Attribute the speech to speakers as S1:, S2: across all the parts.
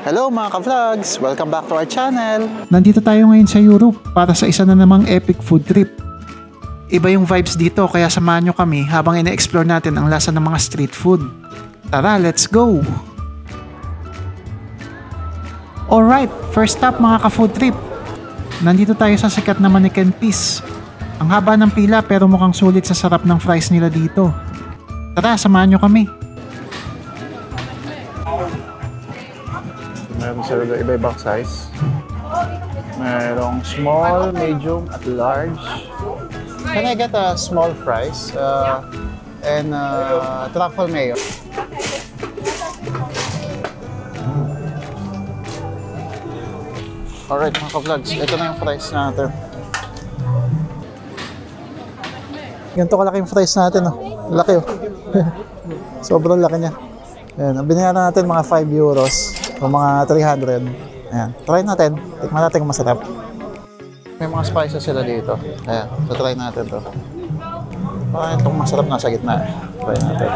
S1: Hello mga ka-vlogs! Welcome back to our channel!
S2: Nandito tayo ngayon sa Europe para sa isa na namang epic food trip. Iba yung vibes dito kaya samahan nyo kami habang ina-explore natin ang lasa ng mga street food. Tara, let's go! Alright, first stop mga ka-food trip. Nandito tayo sa sikat na Mannequin Peace. Ang haba ng pila pero mukhang sulit sa sarap ng fries nila dito. Tara, samahan nyo kami.
S1: Meron sila iba-ibang size. Merong small, medium, at large. Can I get a small fries and truffle mayo? Alright mga ka-vlogs, ito na yung fries natin. Ganito kalaki yung fries natin, oh. Laki, oh. Sobrang laki niya. Ayan, binayaran natin mga 5 euros o mga 300. Ayan, try natin. Tikman natin kung masarap. May mga spices sila dito. Ayan, so try natin to. Itong masarap na sa gitna. Try natin.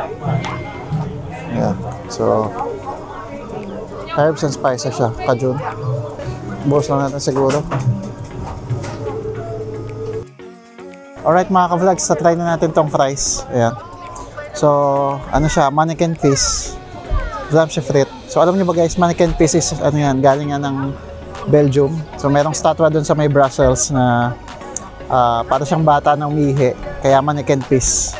S1: Ayan, so herbs and spices siya, kajun. Buhos lang natin siguro. Alright mga ka-vlogs, so try na natin tong fries. Ayan. So, ano siya, Mannequin Peace. Vlamsche frit. So, alam niyo ba guys, Mannequin Peace is, ano yan, galing yan ng Belgium. So, merong statwa dun sa may Brussels na para siyang bata na umihi. Kaya Mannequin Peace.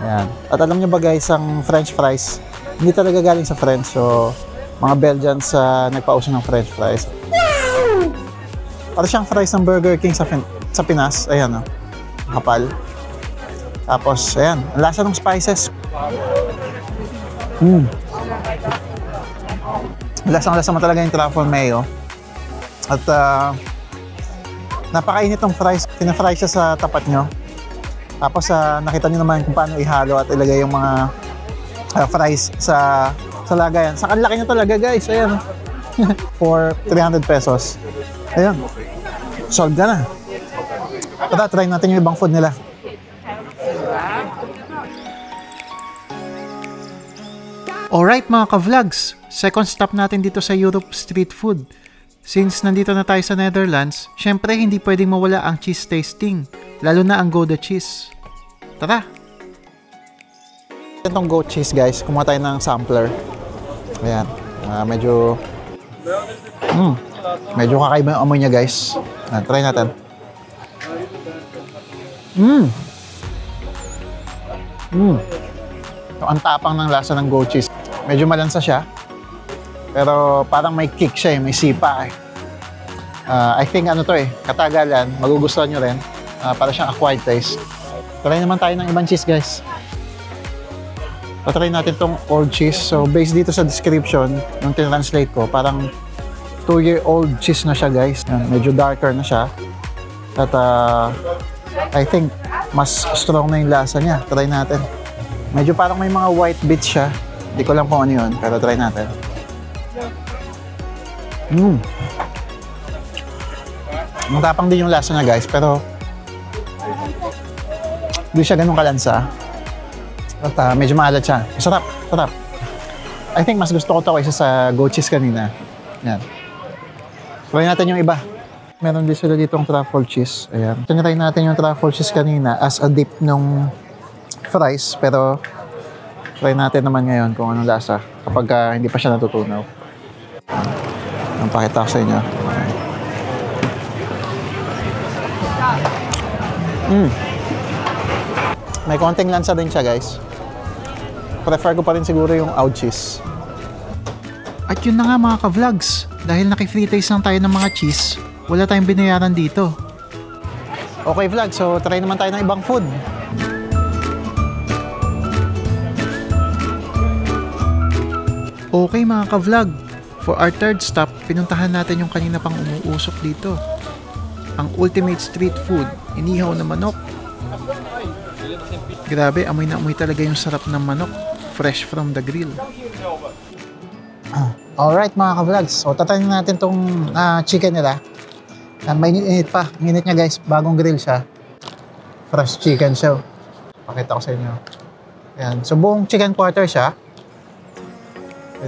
S1: Ayan. At alam niyo ba guys, ang French fries, hindi talaga galing sa French. So, mga Belgians nagpauso ng French fries. Para siyang fries ng Burger King sa Pinas. Ayan, oh. Kapal. Tapos, ayan. Ang lasa ng spices. Lasang-lasa mo talaga yung truffle mayo. At napakainit ng fries. Pina-fry siya sa tapat nyo. Tapos, nakita nyo naman kung paano ihalo at ilagay yung mga fries sa lagayan. Sa kanlaki nyo talaga, guys. Ayan. For 300 pesos. Ayan. Solved ka na. Tara, try natin yung ibang food nila.
S2: Alright mga ka-vlogs, second stop natin dito sa Europe street food. Since nandito na tayo sa Netherlands, syempre hindi pwedeng mawala ang cheese tasting, lalo na ang Gouda cheese. Tara!
S1: Itong goat cheese guys, kumuha tayo ng sampler. Ayan, medyo kakaiba yung amoy niya guys. Ayan, try natin. So, ang tapang ng lasa ng goat cheese. Medyo malansa siya. Pero parang may kick siya, may sipa eh. I think ano to eh, katagalan, magugustuhan nyo rin. Para siyang acquired taste. Try naman tayo ng ibang cheese guys. Patry natin tong old cheese. So based dito sa description, nung tinranslate ko, parang 2-year-old cheese na siya guys. Medyo darker na siya. At I think mas strong na yung lasa niya. Try natin. Medyo parang may mga white bits siya. Hindi ko lang kung ano yun, pero try natin. Matapang din yung lasa niya guys, pero hindi siya ganun kalansa. At medyo maalat siya. Masarap, sarap. I think mas gusto ko ito kaysa sa goat cheese kanina. Yan. Try natin yung iba. Meron din sila ditong truffle cheese. Ayan. Tinry natin yung truffle cheese kanina as a dip nung fries, pero try natin naman ngayon kung anong lasa kapag hindi pa siya natutunaw. Ang pakita ko sa inyo. May konting lansa din siya guys. Prefer ko pa rin siguro yung oud cheese.
S2: At yun na nga mga ka-vlogs, dahil naki-free taste lang tayo ng mga cheese, wala tayong binayaran dito.
S1: Okay vlog, so try naman tayo ng ibang food.
S2: Okay mga ka-vlog, for our third stop, pinuntahan natin yung kanina pang umuusok dito. Ang ultimate street food, inihaw na manok. Grabe, amoy na amoy talaga yung sarap ng manok, fresh from the grill.
S1: Alright mga ka-vlogs, so tatayin natin tong chicken nila. May init pa, init niya guys, bagong grill siya. Fresh chicken siya. Pakita ko sa inyo. Ayan, so buong chicken quarter siya.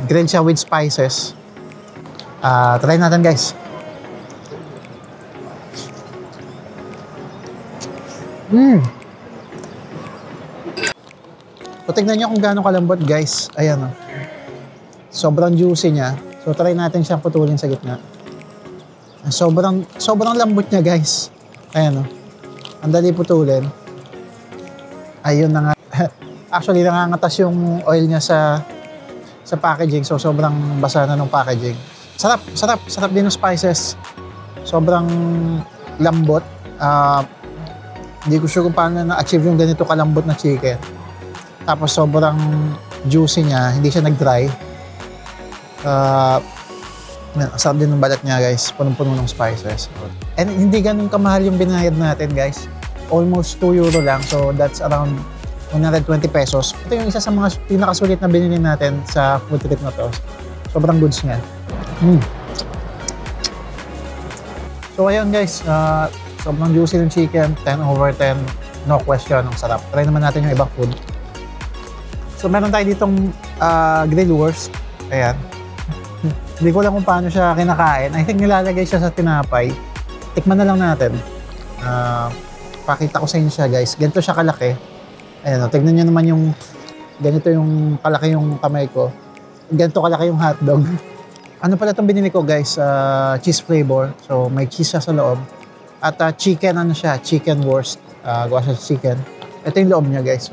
S1: Grilled siya with spices. Try natin guys. So, tignan nyo kung gaano kalambot guys. Ayan o. Sobrang juicy niya. So, try natin siyang putulin sa gitna. Sobrang lambot niya guys. Ayan o. Ang dali putulin. Ayun na nga. Actually, nangangatas yung oil niya sa packaging. So, sobrang basa na ng packaging. Sarap din ng spices. Sobrang lambot. Hindi ko sure kung paano na-achieve yung ganito kalambot na chicken. Tapos sobrang juicy niya, hindi siya nag-dry. Sarap din ng balat niya guys, punong-puno ng spices. And hindi ganun kamahal yung binayad natin guys. Almost 2 euro lang, so that's around 120 pesos. Ito yung isa sa mga pinakasulit na binili natin sa food trip na to. Sobrang goods niya. So ayun guys, sobrang juicy ng chicken, 10/10, no question, ang sarap. Try naman natin yung ibang food. So meron tayo ditong grill wurst. Ayan. Hindi ko lang kung paano siya kinakain. I think nilalagay siya sa tinapay. Tikman na lang natin. Pakita ko sa inyo siya guys. Ganito siya kalaki. Ayan o, tignan nyo naman yung ganito yung kalaki yung kamay ko. Ganito kalaki yung hotdog. Ano pala itong binili ko guys? Cheese flavor. So may cheese siya sa loob. At chicken, ano siya? Chicken wurst. Gawa siya sa chicken. Ito yung loob niya guys.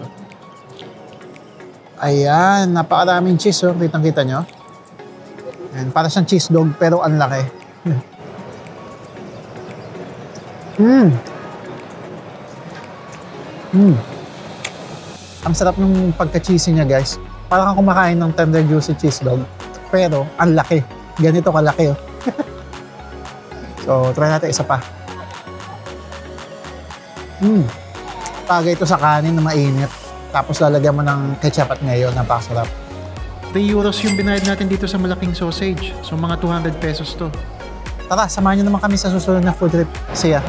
S1: Ayan, napakaraming cheese. Oh. Kitang-kita nyo. Ayan, para siyang cheese dog pero ang laki. Ang sarap ng pagka-cheesy niya guys. Parang kang kumakain ng tender juicy cheese dog. Pero ang laki. Ganito kalaki. Oh. So, try natin isa pa. Tagay ito sa kanin na mainit. Tapos lalagyan mo ng ketchup at mayo. Napakasarap.
S2: 3 euros yung binayad natin dito sa malaking sausage. So mga 200 pesos to.
S1: Tara, samahan nyo naman kami sa susunod na food trip. See ya.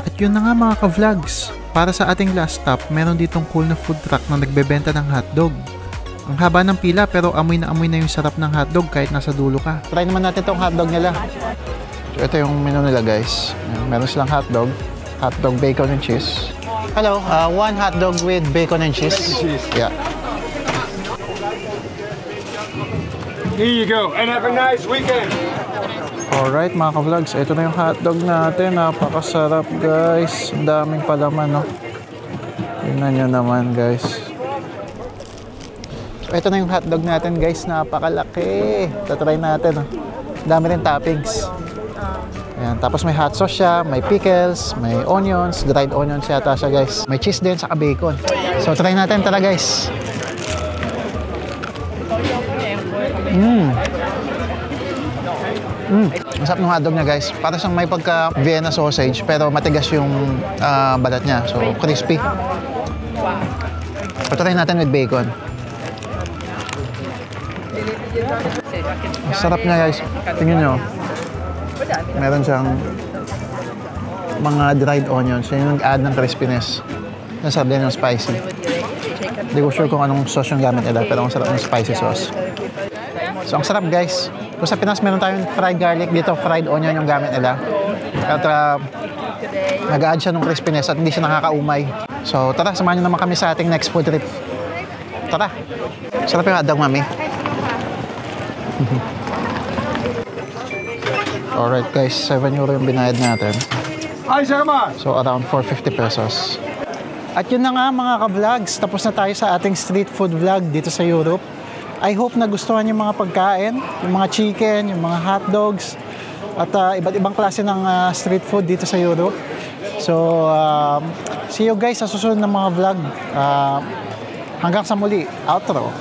S2: At yun na nga mga ka-vlogs. Para sa ating last stop, meron ditong cool na food truck na nagbebenta ng hotdog. Ang haba ng pila pero amoy na yung sarap ng hotdog kahit nasa dulo ka.
S1: Try naman natin itong hotdog nila. So, ito yung menu nila guys. Meron silang hotdog, bacon and cheese. Hello, one hotdog with bacon and cheese. Yeah.
S3: Here you go, and have a nice weekend.
S1: Alright mga ka-vlogs, ito na yung hotdog natin. Napakasarap guys. Ang daming palaman, no? Tingnan nyo naman guys. So, ito na yung hotdog natin guys. Napakalaki. Tatry natin. Oh. Dami rin toppings. Ayan. Tapos may hot sauce siya, may pickles, may onions, dried onions yata siya guys. May cheese din, saka bacon. So try natin, tara guys. Ang sarap ng hotdog niya guys. Para siyang may pagka Vienna sausage pero matigas yung balat niya. So crispy. So try natin with bacon. Ang sarap niya guys. Tingnan nyo. Meron siyang mga dried onions. Yan yung nag-add ng crispiness. Nasarap din yung spicy. Hindi ko sure kung anong sauce yung gamit nila pero ang sarap ng spicy sauce. So ang sarap guys. Kung sa Pinas meron tayong fried garlic, dito fried onion yung gamit nila. At nag-add siya ng crispiness at hindi siya nakakaumay. So tara, samahan nyo naman kami sa ating next food trip. Tara. Sarap yung hotdog, mami. Alright guys, 7 euro yung binayad natin. So around 450 pesos. At yun na nga mga ka-vlogs, tapos na tayo sa ating street food vlog dito sa Europe. I hope nagustuhan yung mga pagkain, yung mga chicken, yung mga hotdogs, at iba't ibang klase ng street food dito sa Europe. So, see you guys sa susunod na mga vlog. Hanggang sa muli, outro.